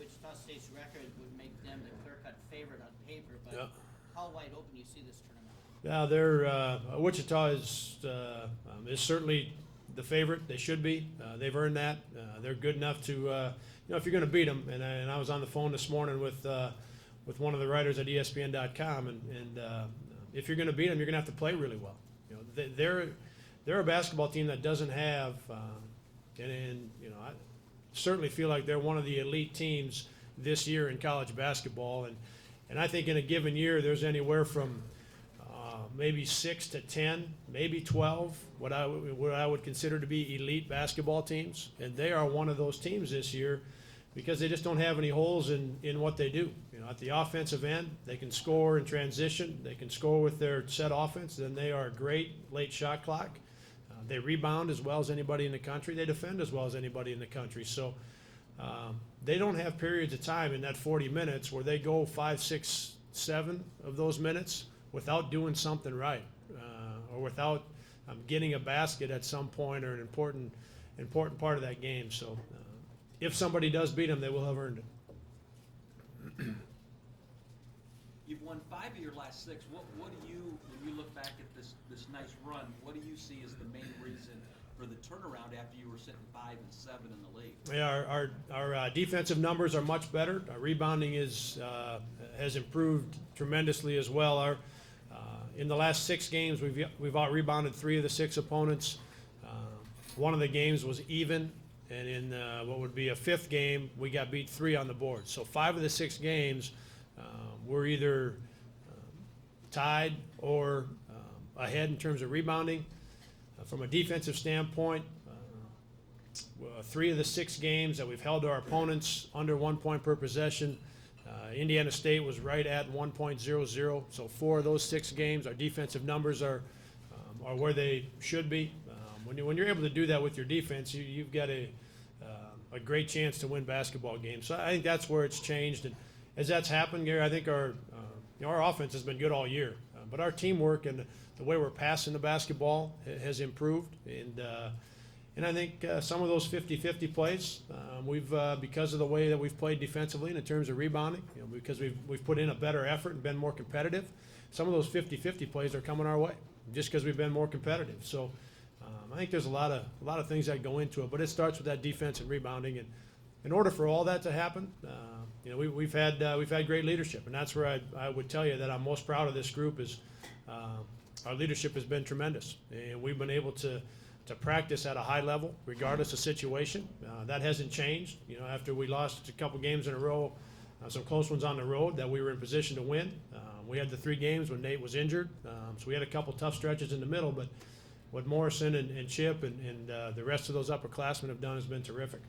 Wichita State's record would make them the clear-cut favorite on paper, but Yeah. how wide open do you see this tournament? Yeah, they're Wichita is certainly the favorite. They should be. They've earned that. They're good enough to, if you're going to beat them. And I was on the phone this morning with one of the writers at ESPN.com, and if you're going to beat them, you're going to have to play really well. They're a basketball team that doesn't have, I certainly feel like they're one of the elite teams this year in college basketball, and I think in a given year there's anywhere from maybe 6 to 10, maybe 12, what I would consider to be elite basketball teams, and they are one of those teams this year because they just don't have any holes in what they do. At the offensive end, they can score in transition, they can score with their set offense, then they are a great late shot clock. They rebound as well as anybody in the country. They defend as well as anybody in the country. So they don't have periods of time in that 40 minutes where they go 5, 6, 7 of those minutes without doing something right or without getting a basket at some point or an important part of that game. So if somebody does beat them, they will have earned it. You've won 5 of your last 6. What do you, when you look back at this nice run, what do you see as the main reason for the turnaround after you were sitting 5 and 7 in the league? Yeah, our defensive numbers are much better. Our rebounding has improved tremendously as well. In the last 6 games, we've out-rebounded 3 of the 6 opponents. One of the games was even, and in what would be a 5th game, we got beat 3 on the board. So 5 of the 6 games, we're either tied or ahead in terms of rebounding. From a defensive standpoint, 3 of the 6 games that we've held our opponents under 1 point per possession. Indiana State was right at 1.00, so 4 of those 6 games, our defensive numbers are where they should be. When you're able to do that with your defense, you've got a great chance to win basketball games. So I think that's where it's changed, and as that's happened, Gary, I think our offense has been good all year, but our teamwork and the way we're passing the basketball has improved, and I think some of those 50-50 plays, we've because of the way that we've played defensively and in terms of rebounding, because we've put in a better effort and been more competitive. Some of those 50-50 plays are coming our way just because we've been more competitive. So I think there's a lot of things that go into it, but it starts with that defense and rebounding. And in order for all that to happen, we've had great leadership, and that's where I would tell you that I'm most proud of this group is our leadership has been tremendous, and we've been able to practice at a high level regardless of situation. That hasn't changed. After we lost a couple games in a row, some close ones on the road that we were in position to win. We had the 3 games when Nate was injured, so we had a couple tough stretches in the middle, but what Morrison and Chip and the rest of those upperclassmen have done has been terrific.